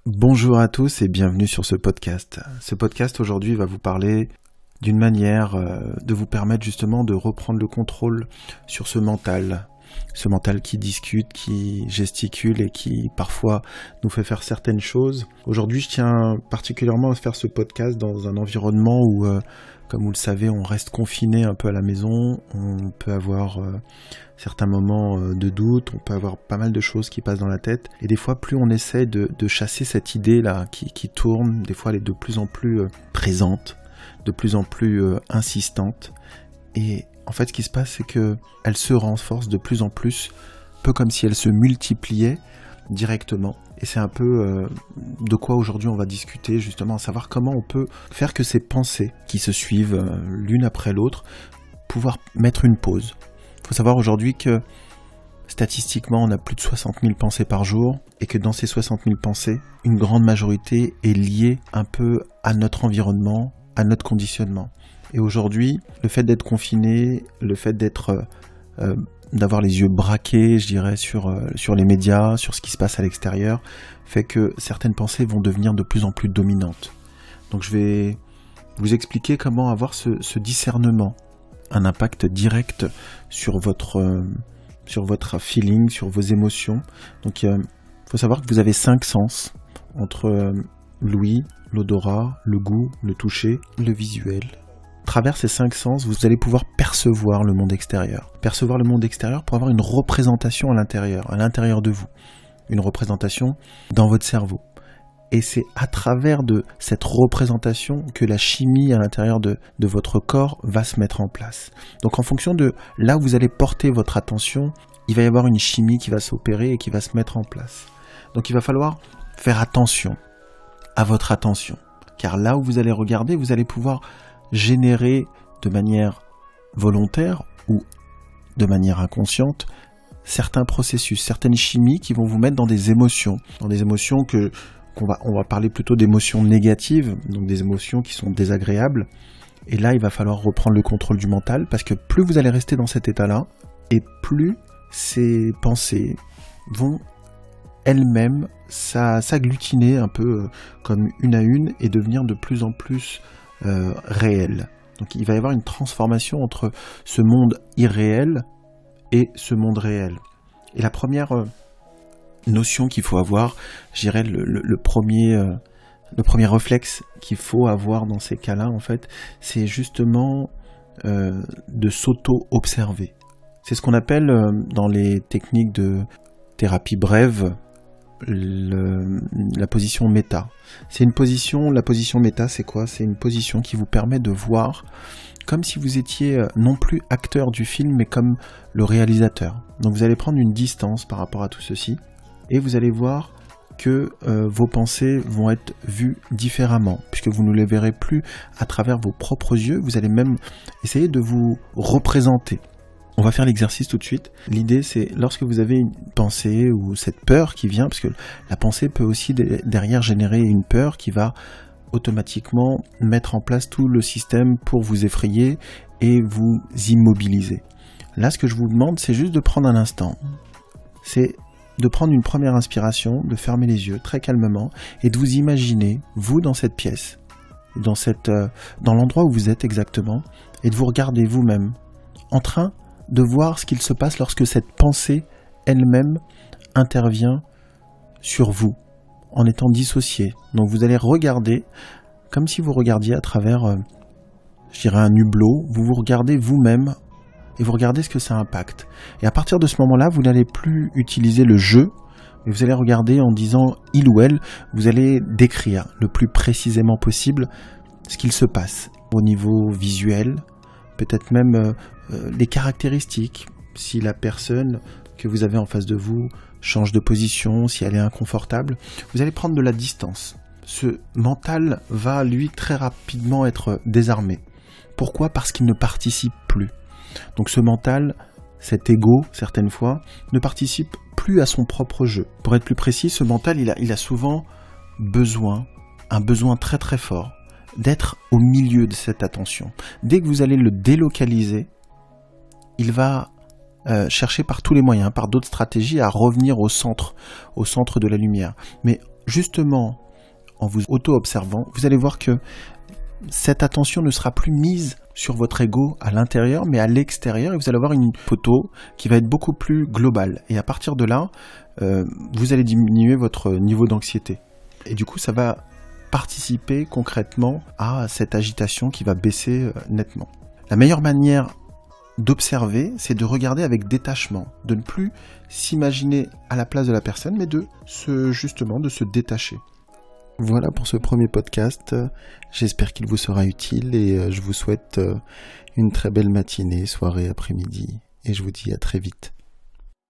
Bonjour à tous et bienvenue sur ce podcast. Ce podcast aujourd'hui va vous parler d'une manière de vous permettre justement de reprendre le contrôle sur ce mental qui discute, qui gesticule et qui parfois nous fait faire certaines choses. Aujourd'hui, je tiens particulièrement à faire ce podcast dans un environnement où, comme vous le savez, on reste confiné un peu à la maison, on peut avoir certains moments de doute, on peut avoir pas mal de choses qui passent dans la tête, et des fois, plus on essaie de chasser cette idée-là qui tourne, des fois elle est de plus en plus présente, de plus en plus insistante, et en fait, ce qui se passe, c'est qu'elle se renforce de plus en plus, un peu comme si elle se multipliait directement. Et c'est un peu de quoi aujourd'hui on va discuter, justement, à savoir comment on peut faire que ces pensées qui se suivent l'une après l'autre, pouvoir mettre une pause. Il faut savoir aujourd'hui que statistiquement, on a plus de 60 000 pensées par jour, et que dans ces 60 000 pensées, une grande majorité est liée un peu à notre environnement, à notre conditionnement. Et aujourd'hui, le fait d'être confiné, le fait d'avoir les yeux braqués, je dirais, sur les médias, sur ce qui se passe à l'extérieur, fait que certaines pensées vont devenir de plus en plus dominantes. Donc je vais vous expliquer comment avoir ce discernement, un impact direct sur votre feeling, sur vos émotions. Donc il faut savoir que vous avez 5 sens, entre l'ouïe, l'odorat, le goût, le toucher, le visuel. À travers ces 5 sens, vous allez pouvoir percevoir le monde extérieur. Percevoir le monde extérieur pour avoir une représentation à l'intérieur de vous. Une représentation dans votre cerveau. Et c'est à travers de cette représentation que la chimie à l'intérieur de votre corps va se mettre en place. Donc en fonction de là où vous allez porter votre attention, il va y avoir une chimie qui va s'opérer et qui va se mettre en place. Donc il va falloir faire attention à votre attention. Car là où vous allez regarder, vous allez pouvoir générer de manière volontaire ou de manière inconsciente certains processus, certaines chimies qui vont vous mettre dans des émotions on va parler plutôt d'émotions négatives, donc des émotions qui sont désagréables. Et là, il va falloir reprendre le contrôle du mental, parce que plus vous allez rester dans cet état-là, et plus ces pensées vont elles-mêmes s'agglutiner un peu comme une à une et devenir de plus en plus réelles. Donc il va y avoir une transformation entre ce monde irréel et ce monde réel. Et la première notion qu'il faut avoir, je dirais le premier réflexe qu'il faut avoir dans ces cas-là, en fait, c'est justement de s'auto-observer. C'est ce qu'on appelle dans les techniques de thérapie brève la position méta. La position méta, c'est quoi ? C'est une position qui vous permet de voir comme si vous étiez non plus acteur du film, mais comme le réalisateur. Donc vous allez prendre une distance par rapport à tout ceci, et vous allez voir que vos pensées vont être vues différemment, puisque vous ne les verrez plus à travers vos propres yeux, vous allez même essayer de vous représenter. On va faire l'exercice tout de suite. L'idée, c'est lorsque vous avez une pensée ou cette peur qui vient, parce que la pensée peut aussi derrière générer une peur qui va automatiquement mettre en place tout le système pour vous effrayer et vous immobiliser. Là, ce que je vous demande, c'est juste de prendre un instant. C'est de prendre une première inspiration, de fermer les yeux très calmement et de vous imaginer, vous, dans cette pièce, dans l'endroit où vous êtes exactement, et de vous regarder vous-même en train de voir ce qu'il se passe lorsque cette pensée elle-même intervient sur vous, en étant dissociée. Donc vous allez regarder, comme si vous regardiez à travers, je dirais un hublot, vous vous regardez vous-même, et vous regardez ce que ça impacte. Et à partir de ce moment-là, vous n'allez plus utiliser le jeu, mais vous allez regarder en disant « il » ou « elle », vous allez décrire le plus précisément possible ce qu'il se passe au niveau visuel, peut-être même les caractéristiques, si la personne que vous avez en face de vous change de position, si elle est inconfortable, vous allez prendre de la distance. Ce mental va, lui, très rapidement être désarmé. Pourquoi ? Parce qu'il ne participe plus. Donc ce mental, cet ego, certaines fois, ne participe plus à son propre jeu. Pour être plus précis, ce mental, il a souvent un besoin très très fort, d'être au milieu de cette attention. Dès que vous allez le délocaliser, il va chercher par tous les moyens, par d'autres stratégies, à revenir au centre de la lumière. Mais justement, en vous auto-observant, vous allez voir que cette attention ne sera plus mise sur votre ego à l'intérieur, mais à l'extérieur, et vous allez avoir une photo qui va être beaucoup plus globale. Et à partir de là, vous allez diminuer votre niveau d'anxiété. Et du coup, ça va participer concrètement à cette agitation qui va baisser nettement. La meilleure manière d'observer, c'est de regarder avec détachement, de ne plus s'imaginer à la place de la personne, mais de se détacher. Voilà pour ce premier podcast, j'espère qu'il vous sera utile et je vous souhaite une très belle matinée, soirée, après-midi et je vous dis à très vite.